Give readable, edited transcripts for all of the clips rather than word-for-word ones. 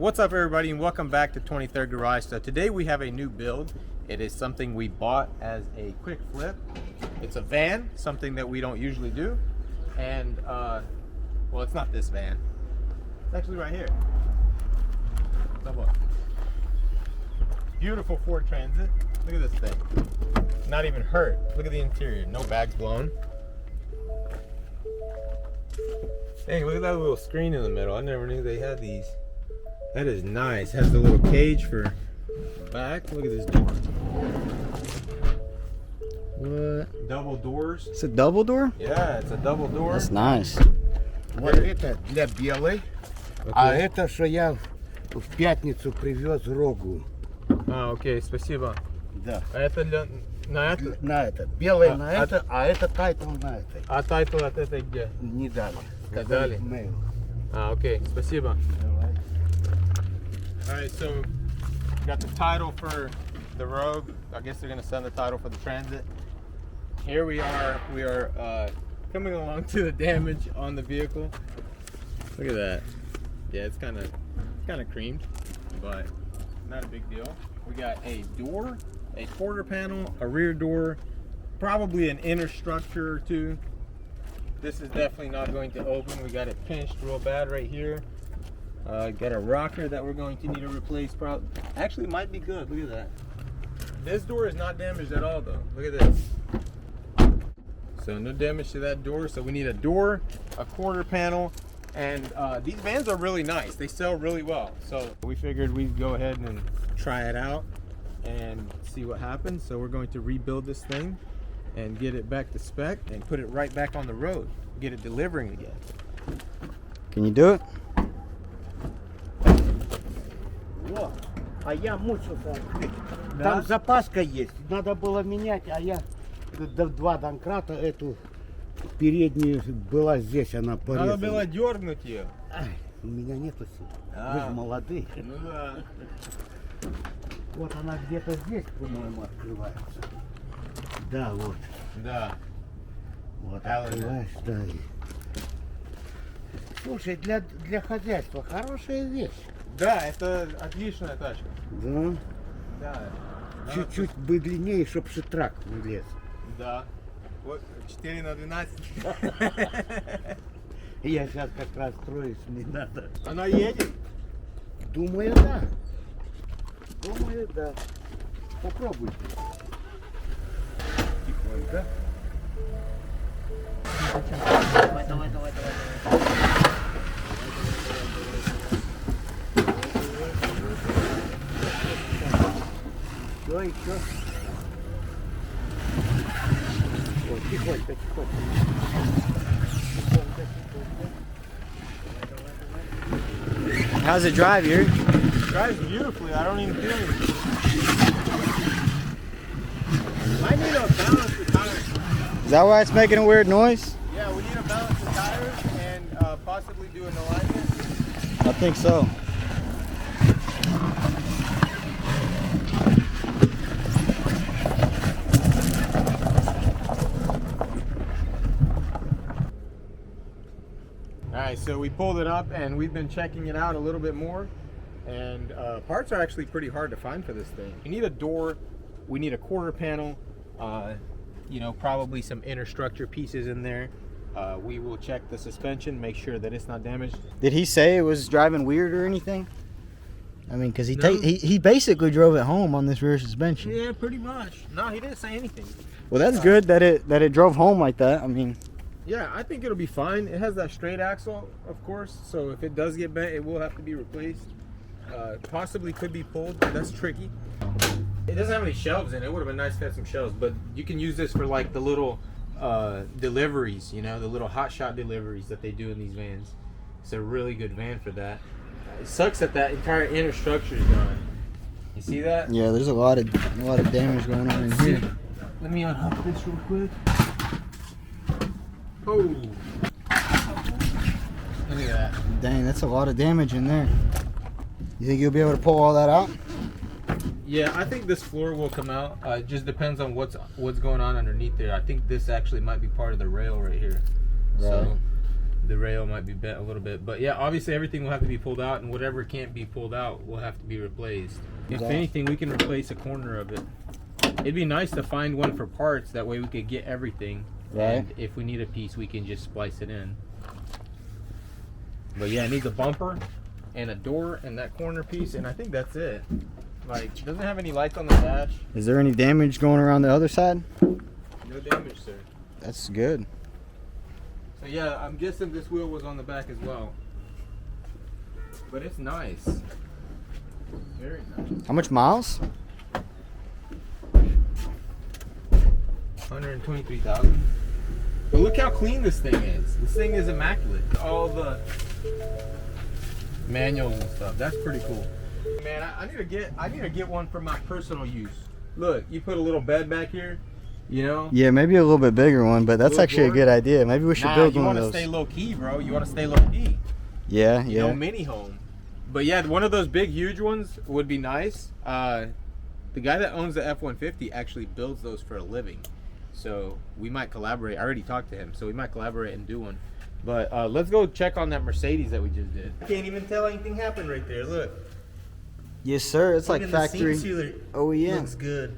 What's up everybody and welcome back to 23rd Garage. So today we have a new build. It is something we bought as a quick flip. It's a van, something that we don't usually do. And well, it's not this van. It's actually right here. Beautiful Ford Transit. Look at this thing. Not even hurt. Look at the interior. No bags blown. Dang, look at that little screen in the middle. I never knew they had these. That is nice. Has the little cage for back. Look at this door. What? Double doors. It's a double door? Yeah, it's a double door. That's nice. Вот это для белой, а это что я в пятницу привез рогу. А, окей, спасибо. Да. А это на это? На это. Белая на это, а это тайтл на этой. А тайтл от этой где? Не дали. Сказали. Mail. Ah, okay. Спасибо. Давай. All right, so got the title for the Rogue. I guess they're gonna send the title for the Transit. Here we are. We are coming along to the damage on the vehicle. Look at that. Yeah, it's kind of creamed, but not a big deal. We got a door, a quarter panel, a rear door, probably an inner structure or two. This is definitely not going to open. We got it pinched real bad right here. Got a rocker that we're going to need to replace. Actually, it might be good. Look at that. This door is not damaged at all, though. Look at this. So no damage to that door. So we need a door, a quarter panel, and these vans are really nice. They sell really well. So we figured we'd go ahead and try it out and see what happens. So we're going to rebuild this thing and get it back to spec and put it right back on the road. Get it delivering again. Can you do it? Вот. А я мучился. Там запаска есть. Надо было менять, а я два донкрата эту переднюю была здесь, она порезана. Надо было дернуть ее. Ай, у меня нету сил. Вы же молодые. Ну да. Вот она где-то здесь, по-моему, открывается. Да, вот. Да. Вот открываешь, да. Слушай, для хозяйства хорошая вещь. Да, это отличная тачка. Да. Да. Чуть-чуть бы длиннее, чтобы шитрак не лез. Да. Вот 4×12. Я сейчас как раз строюсь, не надо. Она едет? Думаю, да. Думаю, да. Попробуйте. Тихонько. Давай. Еще. Вот, тихонько. How's it drive, Yuri? It drives beautifully. I don't even feel it. I need to balance the tires. Is that why it's making a weird noise? Yeah, we need to balance the tires and possibly do an alignment. I think so. Alright, so we pulled it up and we've been checking it out a little bit more, and parts are actually pretty hard to find for this thing. You need a door, we need a quarter panel, you know, probably some inner structure pieces in there. We will check the suspension, make sure that it's not damaged. Did he say it was driving weird or anything? I mean, because No. he basically drove it home on this rear suspension. Yeah, pretty much. No, he didn't say anything. Well, that's good that it drove home like that. I mean, Yeah, I think it'll be fine. It has that straight axle, of course, so if it does get bent, it will have to be replaced. Possibly could be pulled, but that's tricky. It doesn't have any shelves in it. It would have been nice to have some shelves, but you can use this for like the little deliveries, you know, the little hot shot deliveries that they do in these vans. It's a really good van for that. It sucks that that entire inner structure is gone. You see that? yeah, there's a lot of damage going on in here. Let me unhook this real quick. Oh, look at that. Dang, that's a lot of damage in there. You think you'll be able to pull all that out? Yeah, I think this floor will come out. It just depends on what's going on underneath there. I think this actually might be part of the rail right here. Right. So the rail might be bent a little bit. But yeah, obviously everything will have to be pulled out, and whatever can't be pulled out will have to be replaced. If anything, we can replace a corner of it. It'd be nice to find one for parts, that way we could get everything. Right. And if we need a piece, we can just splice it in. But yeah, it needs a bumper and a door and that corner piece, and I think that's it. Like, doesn't have any lights on the dash. Is there any damage going around the other side? No damage, sir. That's good. So yeah, I'm guessing this wheel was on the back as well. But it's nice. Very nice. How much miles? 123,000. But look how clean this thing is. This thing is immaculate. All the manuals and stuff. That's pretty cool. Man, I need to get one for my personal use. Look, you put a little bed back here, you know? Yeah, maybe a little bit bigger one, but that's Little actually a door? good idea. Maybe we should build you one want of to those. stay low key, bro. You want to stay low key. Yeah, You yeah. know, mini home. But yeah, one of those big, huge ones would be nice. The guy that owns the F-150 actually builds those for a living. So we might collaborate. I already talked to him, so we might collaborate and do one. But let's go check on that Mercedes that we just did. I can't even tell anything happened right there. Look. Yes, sir. It's like Even the factory seat sealer OEM. looks good.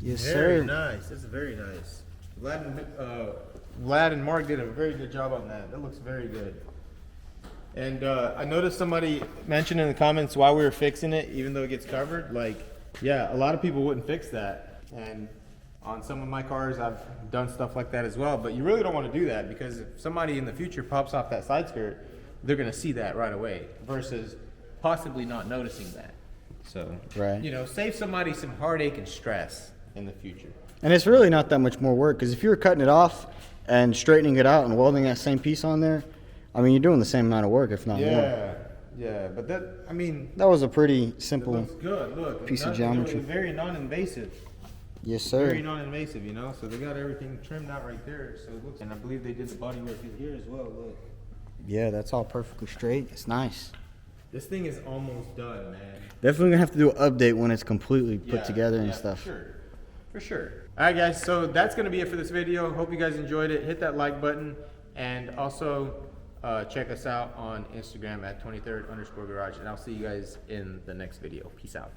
Yes, Very sir. nice. That's very nice. Vlad and Mark did a very good job on that. That looks very good. And I noticed somebody mentioned in the comments why we were fixing it, even though it gets covered. Like, yeah, a lot of people wouldn't fix that. And on some of my cars, I've done stuff like that as well. But you really don't want to do that, because if somebody in the future pops off that side skirt, they're going to see that right away versus possibly not noticing that. So, Right. you know, save somebody some heartache and stress in the future. And it's really not that much more work, because if you were cutting it off and straightening it out and welding that same piece on there, I mean, you're doing the same amount of work, if not more. Yeah, yeah, but that, I mean, That was a pretty it simple. looks good. Look, piece of nothing really- geometry. very non-invasive. Yes, sir. Very non-invasive, you know. So they got everything trimmed out right there. So it looks, and I believe they did the body work in here as well. Look, Yeah, that's all perfectly straight. It's nice. this thing is almost done, man. Definitely gonna have to do an update when it's completely put Yeah, together and yeah, stuff. For sure, for sure. All right, guys. So that's gonna be it for this video. Hope you guys enjoyed it. Hit that like button, and also check us out on Instagram at 23rd_garage. And I'll see you guys in the next video. Peace out.